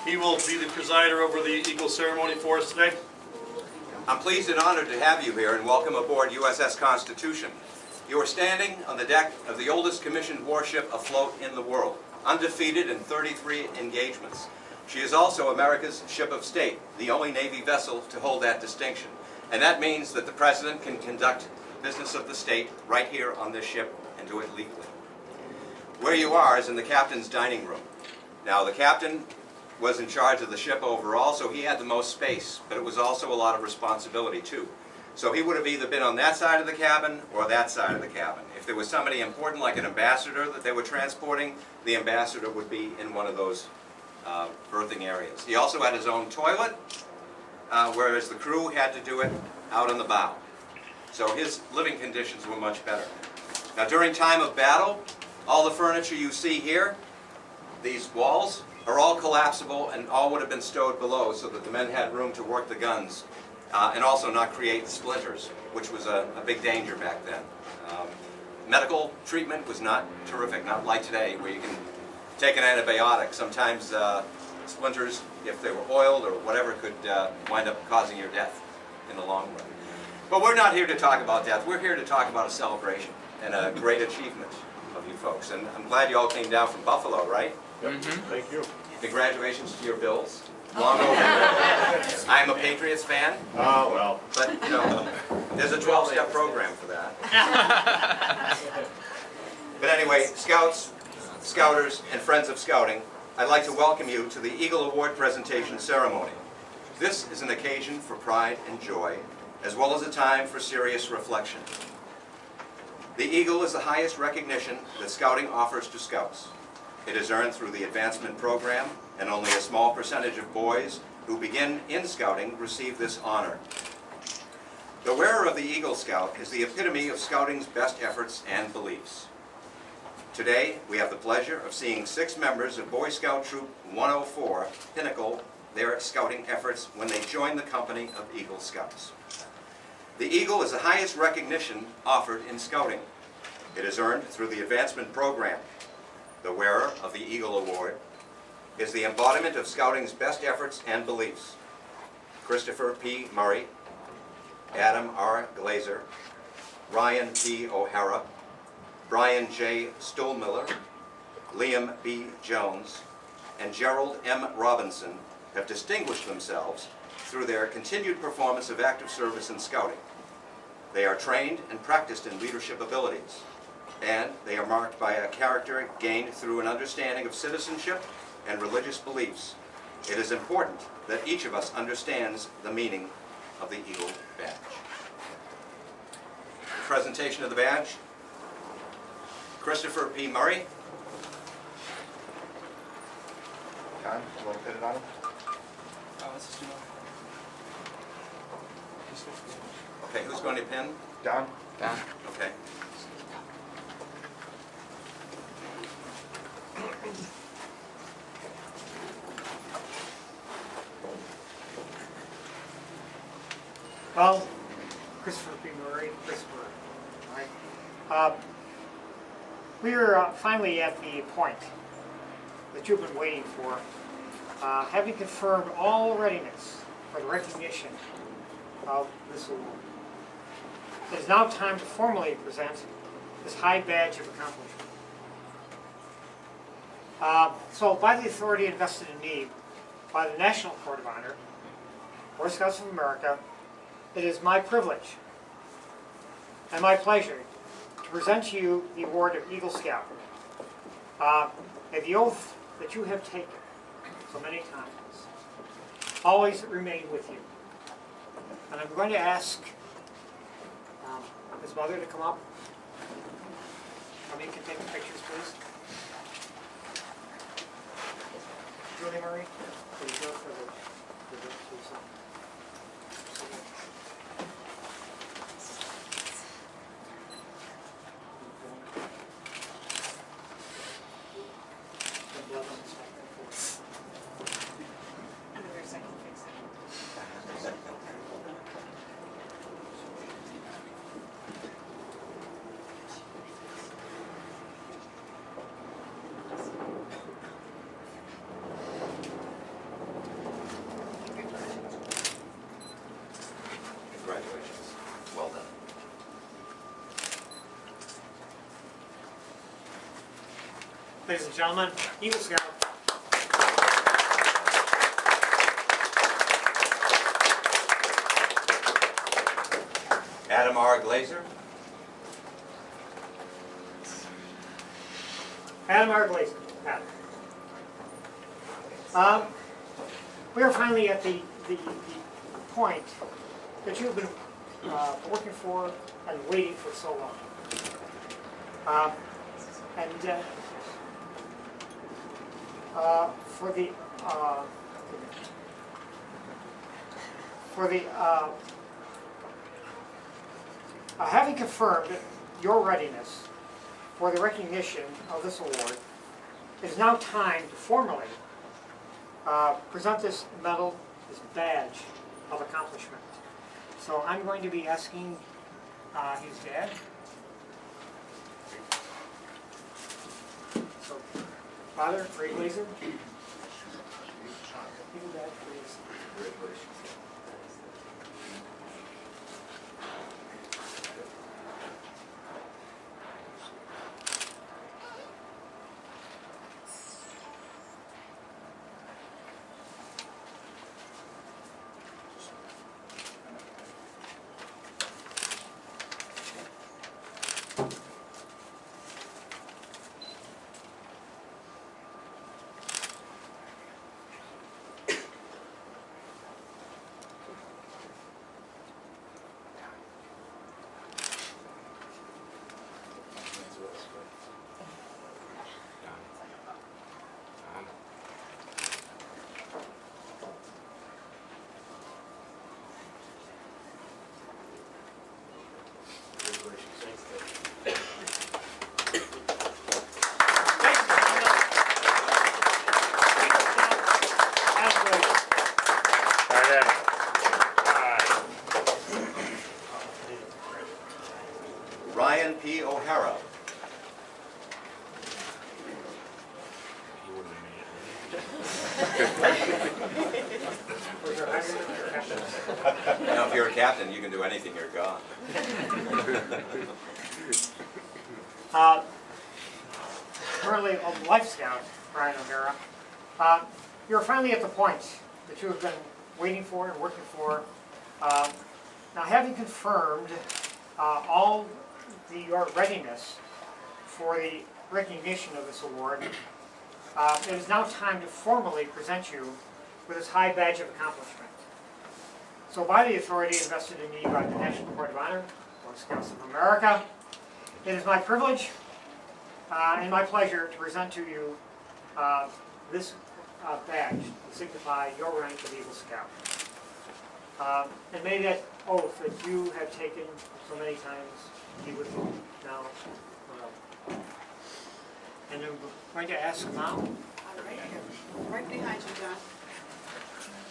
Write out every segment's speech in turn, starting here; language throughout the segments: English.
He will be the presider over the Eagle ceremony for us today. I'm pleased and honored to have you here and welcome aboard USS Constitution. You are standing on the deck of the oldest commissioned warship afloat in the world, undefeated in 33 engagements. She is also America's ship of state, the only Navy vessel to hold that distinction. And that means that the President can conduct business of the state right here on this ship and do it legally. Where you are is in the captain's dining room. Now, the captain was in charge of the ship overall, so he had the most space, but it was also a lot of responsibility too. So he would have either been on that side of the cabin or that side of the cabin. If there was somebody important like an ambassador that they were transporting, the ambassador would be in one of those berthing areas. He also had his own toilet, whereas the crew had to do it out on the bow. So his living conditions were much better. Now, during time of battle, all the furniture you see here, these walls, are all collapsible and all would have been stowed below so that the men had room to work the guns and also not create splinters, which was a big danger back then. Medical treatment was not terrific, not like today where you can take an antibiotic. Sometimes splinters, if they were oiled or whatever, could wind up causing your death in the long run. But we're not here to talk about death. We're here to talk about a celebration and a great achievement of you folks. And I'm glad you all came down from Buffalo, right? Yep. Thank you. Congratulations to your Bills. Long overdue. I'm a Patriots fan. Oh, well. But, you know, there's a 12-step program for that. But anyway, Scouts, Scouters, and Friends of Scouting, I'd like to welcome you to the Eagle Award presentation ceremony. This is an occasion for pride and joy, as well as a time for serious reflection. The Eagle is the highest recognition that Scouting offers to Scouts. It is earned through the advancement program, and only a small percentage of boys who begin in Scouting receive this honor. The wearer of the Eagle Scout is the epitome of Scouting's best efforts and beliefs. Today, we have the pleasure of seeing 6 members of Boy Scout Troop 104 pinnacle their Scouting efforts when they join the company of Eagle Scouts. The Eagle is the highest recognition offered in Scouting. It is earned through the advancement program. The wearer of the Eagle Award is the embodiment of Scouting's best efforts and beliefs. Christopher P. Murray, Adam R. Glazer, Ryan P. O'Hara, Brian J. Stuhlmiller, Liam B. Jones, and Gerald M. Robinson have distinguished themselves through their continued performance of active service in Scouting. They are trained and practiced in leadership abilities, and they are marked by a character gained through an understanding of citizenship and religious beliefs. It is important that each of us understands the meaning of the Eagle Badge. Presentation of the badge. Christopher P. Murray. John, you want to put it on him? Let's just do it. Okay, who's going to pin? Don? Don. Okay. Well, Christopher P. Murray, Christopher. Right. We're finally at the point that you've been waiting for, having confirmed all readiness for the recognition of this award. It is now time to formally present this high badge of accomplishment. So, by the authority invested in me by the National Court of Honor, Boy Scouts of America, it is my privilege and my pleasure to present to you the award of Eagle Scout, and the oath that you have taken so many times, always remain with you. And I'm going to ask his mother to come up. Somebody can take the pictures, please. Julie Murray, please go for the song. Ladies and gentlemen, Eagle Scout. Adam R. Glazer. Adam R. Glazer. Adam. We are finally at the point that you've been working for and waiting for so long. Having confirmed your readiness for the recognition of this award, it is now time to formally present this medal, this badge of accomplishment. So I'm going to be asking his dad. So, Father, Ray Glazer. Give that, please. Ryan P. O'Hara. Now, if you're a captain, you can do anything. You're gone. Currently a Life Scout, Ryan O'Hara. You're finally at the point that you have been waiting for and working for. Now, having confirmed all your readiness for the recognition of this award, it is now time to formally present you with this high badge of accomplishment. So by the authority invested in me by the National Court of Honor, Boy Scouts of America, it is my privilege and my pleasure to present to you this badge to signify your rank of Eagle Scout. And may that oath that you have taken so many times be with you now. And I'm going to ask Mom. Right behind you, John.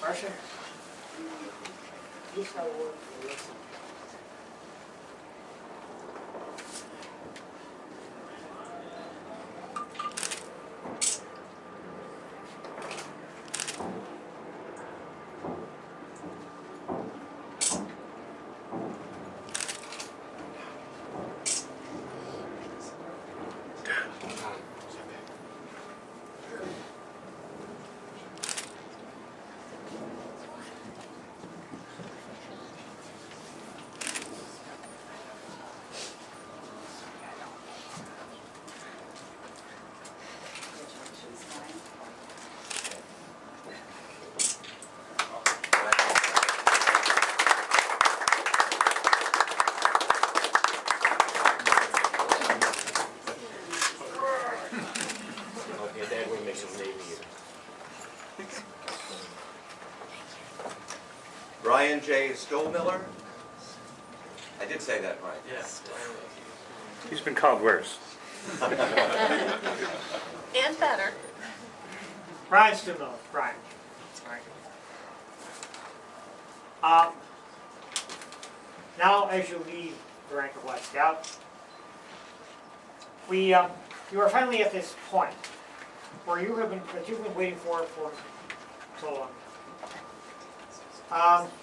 Marcia, you just got a word for this. Brian J. Stolmiller. I did say that right. Yes. He's been called worse. And better. Brian Stimel. Brian. Now, as you leave the rank of Life Scout, you are finally at this point where you've been waiting for so long.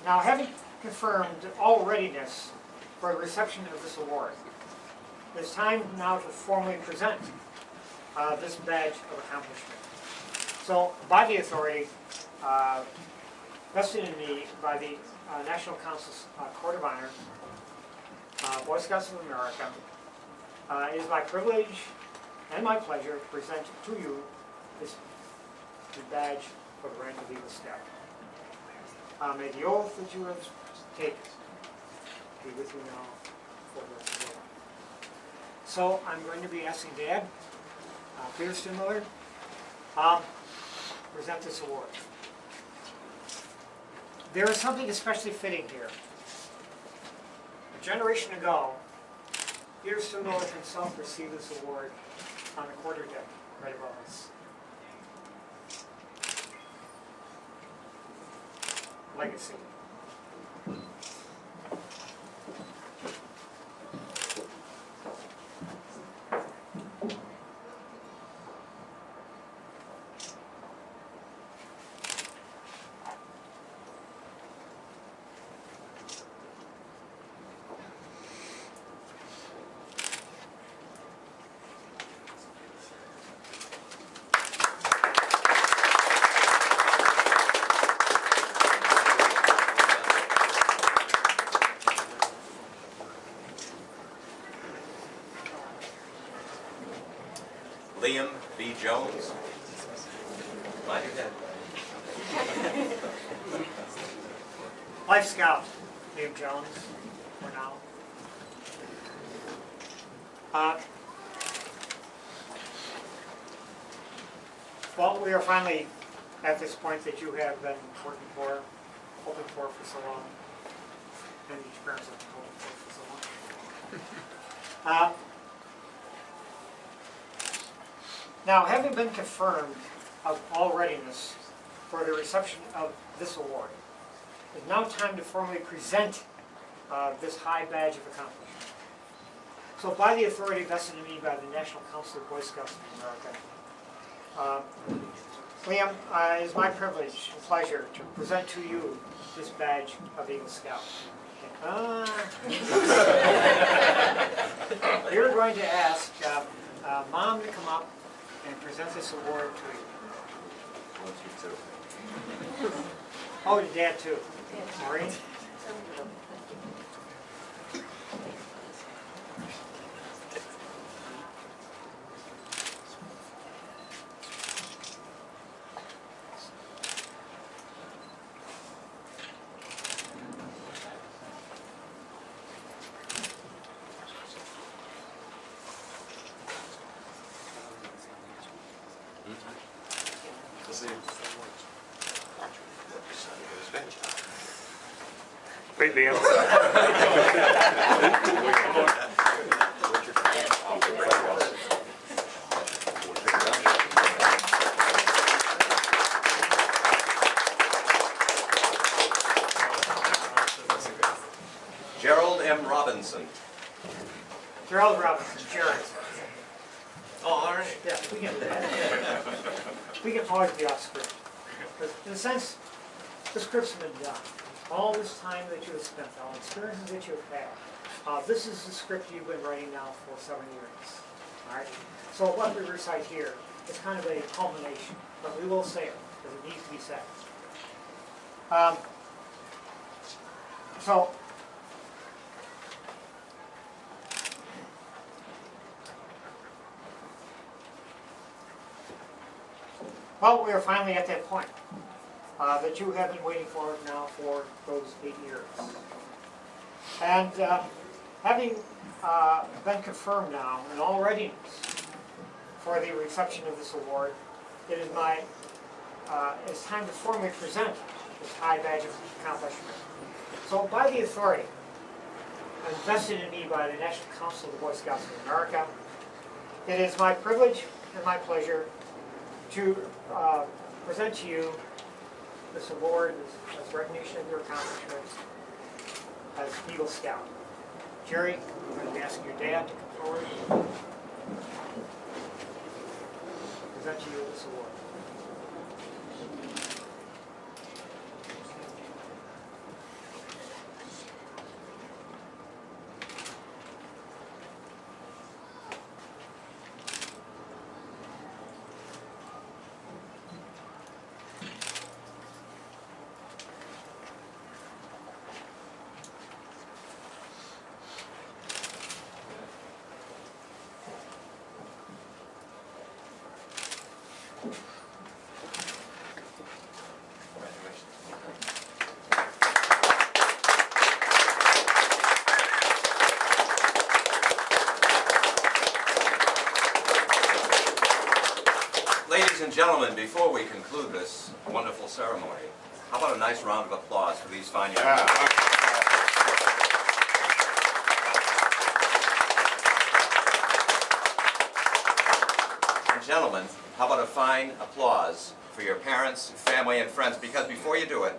Now, having confirmed all readiness for the reception of this award, it's time now to formally present this badge of accomplishment. So, by the authority vested in me by the National Council's Court of Honor, Boy Scouts of America, it is my privilege and my pleasure to present to you this badge for the rank of Eagle Scout. May the oath that you have taken be with you now for the rest of your life. So I'm going to be asking Dad, Peter Stimler, present this award. There is something especially fitting here. A generation ago, Peter Stimler himself received this award on the quarterdeck right above us. Legacy. Liam B. Jones. Mind your head. Life Scout, Liam Jones, for now. Well, we are finally at this point that you have been working for, hoping for so long, and each parents have been hoping for so long. Now, having been confirmed of all readiness for the reception of this award, it's now time to formally present this high badge of accomplishment. So by the authority vested in me by the National Council of Boy Scouts of America, Liam, it is my privilege and pleasure to present to you this badge of Eagle Scout. You're going to ask Mom to come up and present this award to you. Oh, to Dad too. Maureen? Wait, Liam. Gerald M. Robinson. Gerald Robinson, Jared. Oh, all right. Yeah, we can always be off script. But in a sense, the script's been done. All this time that you have spent, all the experiences that you have had, this is the script you've been writing now for 7 years. All right. So what we recite here is kind of a culmination, but we will say it because it needs to be said. So. Well, we are finally at that point that you have been waiting for now for those 8 years. And having been confirmed now in all readiness for the reception of this award, it is it's time to formally present this high badge of accomplishment. So by the authority invested in me by the National Council of the Boy Scouts of America, it is my privilege and my pleasure to present to you this award as recognition of your accomplishments as Eagle Scout. Jerry, I'm going to be asking your dad to come forward and present to you this award. Gentlemen, before we conclude this wonderful ceremony, how about a nice round of applause for these fine young men? And gentlemen, how about a fine applause for your parents, family, and friends? Because before you do it,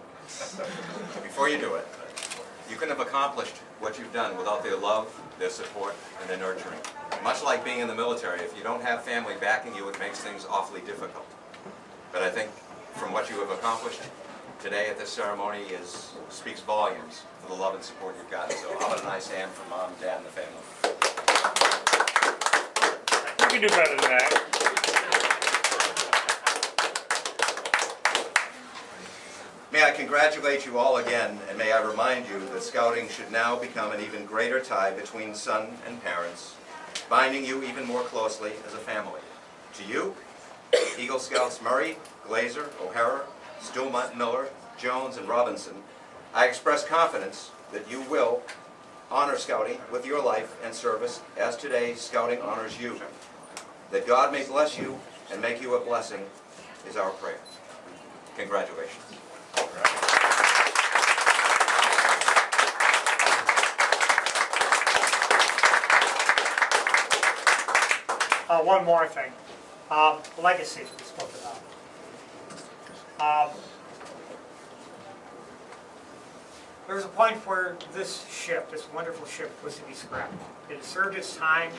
you couldn't have accomplished what you've done without their love, their support, and their nurturing. Much like being in the military, if you don't have family backing you, it makes things awfully difficult. But I think from what you have accomplished today at this ceremony speaks volumes for the love and support you've gotten. So how about a nice hand for Mom, Dad, and the family? You can do better than that. May I congratulate you all again, and may I remind you that Scouting should now become an even greater tie between son and parents, binding you even more closely as a family. To you, Eagle Scouts Murray, Glazer, O'Hara, Stillmont, Miller, Jones, and Robinson, I express confidence that you will honor Scouting with your life and service as today Scouting honors you. That God may bless you and make you a blessing is our prayer. Congratulations. One more thing. Legacy we spoke about. There was a point where this ship, this wonderful ship, was to be scrapped. It had served its time.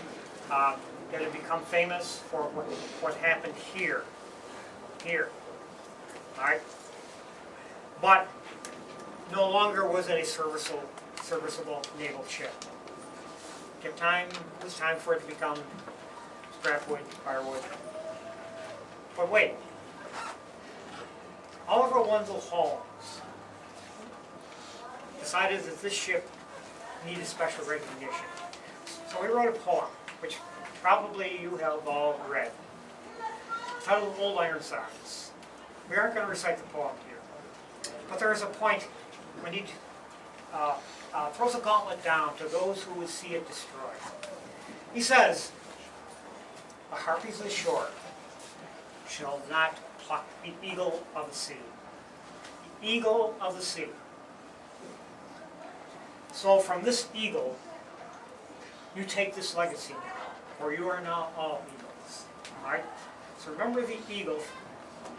It had become famous for what happened here. Here. All right? But no longer was it a serviceable naval ship. It was time for it to become scrap wood, firewood. But wait. Oliver Wendell Holmes decided that this ship needed special recognition. So he wrote a poem, which probably you have all read, titled Old Ironsides. We aren't going to recite the poem here, but there is a point when he throws a gauntlet down to those who would see it destroyed. He says, "The harpies of the shore shall not pluck the eagle of the sea." The eagle of the sea. So from this eagle, you take this legacy now, for you are now all eagles. All right? So remember the eagle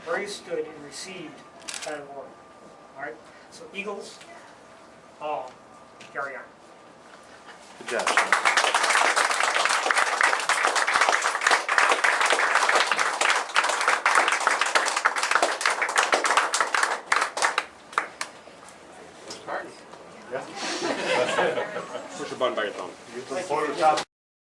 where you stood and received that award. All right? So eagles, all carry on. Good job, Sean. Yeah. Push the button by your thumb. You can Photoshop